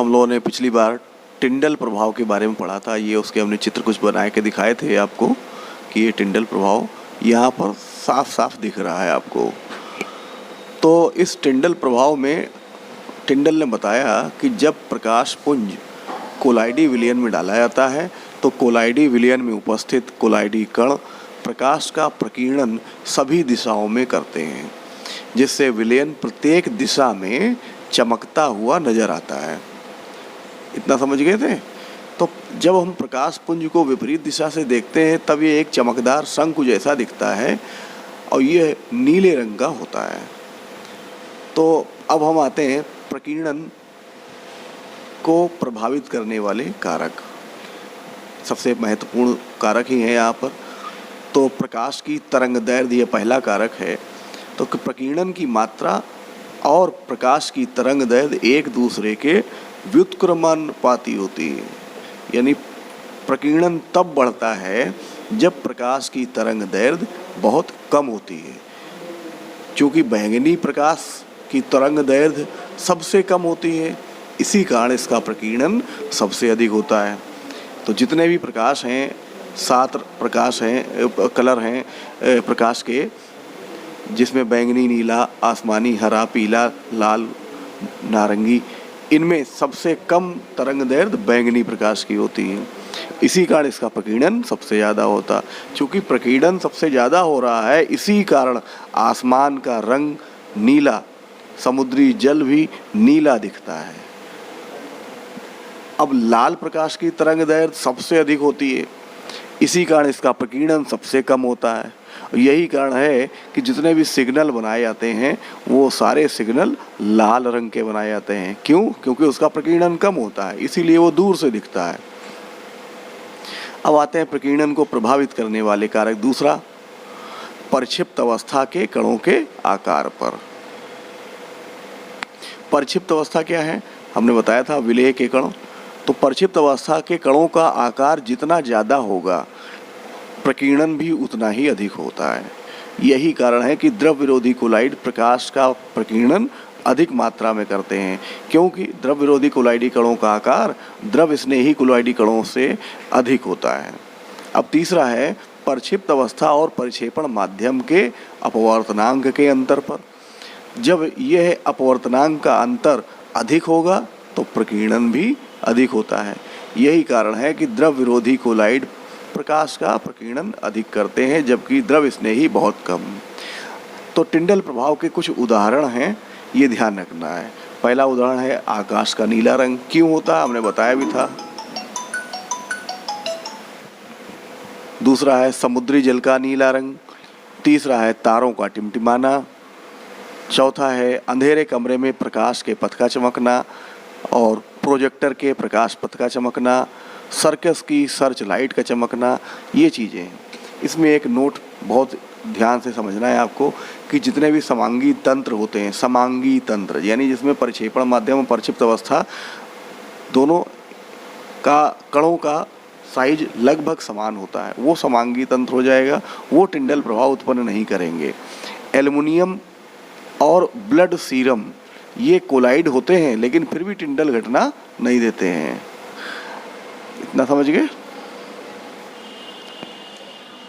हम लोगों ने पिछली बार टिंडल प्रभाव के बारे में पढ़ा था। ये उसके हमने चित्र कुछ बना के दिखाए थे आपको कि ये टिंडल प्रभाव यहाँ पर साफ साफ दिख रहा है आपको। तो इस टिंडल प्रभाव में टिंडल ने बताया कि जब प्रकाश पुंज कोलाइडी विलयन में डाला जाता है तो कोलाइडी विलयन में उपस्थित कोलाइडी कण प्रकाश का प्रकीर्णन सभी दिशाओं में करते हैं, जिससे विलयन प्रत्येक दिशा में चमकता हुआ नजर आता है। इतना समझ गए थे? तो जब हम प्रकाश पुंज को विपरीत दिशा से देखते हैं तब ये एक चमकदार शंकु जैसा दिखता है और ये नीले रंग का होता है। तो अब हम आते हैं प्रकीर्णन को प्रभावित करने वाले कारक। सबसे महत्वपूर्ण कारक ही है यहाँ पर। तो प्रकाश की तरंगदैर्घ्य यह पहला कारक है। तो प्रकीर्णन की मात्रा और प्रकाश की तरंगदैर्घ्य एक दूसरे के व्युत्क्रमानुपाती होती है। यानी प्रकीर्णन तब बढ़ता है जब प्रकाश की तरंगदैर्घ्य बहुत कम होती है। चूँकि बैंगनी प्रकाश की तरंगदैर्घ्य सबसे कम होती है, इसी कारण इसका प्रकीर्णन सबसे अधिक होता है। तो जितने भी प्रकाश हैं, 7 प्रकाश हैं, कलर हैं प्रकाश के, जिसमें बैंगनी, नीला, आसमानी, हरा, पीला, लाल, नारंगी, इनमें सबसे कम तरंगदैर्घ्य बैंगनी प्रकाश की होती है। इसी कारण इसका प्रकीर्णन सबसे ज़्यादा होता। चूँकि प्रकीर्णन सबसे ज़्यादा हो रहा है, इसी कारण आसमान का रंग नीला, समुद्री जल भी नीला दिखता है। अब लाल प्रकाश की तरंगदैर्घ्य सबसे अधिक होती है, इसी कारण इसका प्रकीर्णन सबसे कम होता है। यही कारण है कि जितने भी सिग्नल बनाए जाते हैं वो सारे सिग्नल लाल रंग के बनाए जाते हैं। क्यों? क्योंकि उसका प्रकीर्णन कम होता है, इसीलिए वो दूर से दिखता है। अब आते हैं प्रकीर्णन को प्रभावित करने वाले कारक। दूसरा, परिक्षिप्त अवस्था के कणों के आकार पर। परिक्षिप्त अवस्था क्या है? हमने बताया था विलेय के कण। तो परिक्षिप्त अवस्था के कणों का आकार जितना ज़्यादा होगा प्रकीर्णन भी उतना ही अधिक होता है। यही कारण है कि द्रव विरोधी कोलाइड प्रकाश का प्रकीर्णन अधिक मात्रा में करते हैं, क्योंकि द्रव विरोधी कोलाइडी कणों का आकार द्रव स्नेही कोलाइडी कणों से अधिक होता है। अब तीसरा है परिक्षिप्त अवस्था और परिक्षेपण माध्यम के अपवर्तनांक के अंतर पर। जब यह अपवर्तनांक का अंतर अधिक होगा तो प्रकीर्णन भी अधिक होता है। यही कारण है कि द्रव विरोधी कोलाइड प्रकाश का प्रकीर्णन अधिक करते हैं, जबकि द्रव स्नेही बहुत कम। तो टिंडल प्रभाव के कुछ उदाहरण हैं, ये ध्यान रखना है। पहला उदाहरण है आकाश का नीला रंग। क्यों होता है हमने बताया भी था। दूसरा है समुद्री जल का नीला रंग। तीसरा है तारों का टिमटिमाना। चौथा है अंधेरे कमरे में प्रकाश के पथ का चमकना और प्रोजेक्टर के प्रकाश पथ का चमकना, सर्कस की सर्च लाइट का चमकना, ये चीज़ें हैं। इसमें एक नोट बहुत ध्यान से समझना है आपको कि जितने भी समांगी तंत्र होते हैं, समांगी तंत्र यानी जिसमें परिक्षेपण माध्यम और परिक्षिप्त अवस्था दोनों का कणों का साइज लगभग समान होता है, वो समांगी तंत्र हो जाएगा, वो टिंडल प्रभाव उत्पन्न नहीं करेंगे। एल्युमिनियम और ब्लड सीरम ये कोलाइड होते हैं, लेकिन फिर भी टिंडल घटना नहीं देते हैं। इतना समझ गए?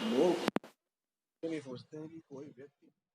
लोग नहीं सोचते हैं कि कोई व्यक्ति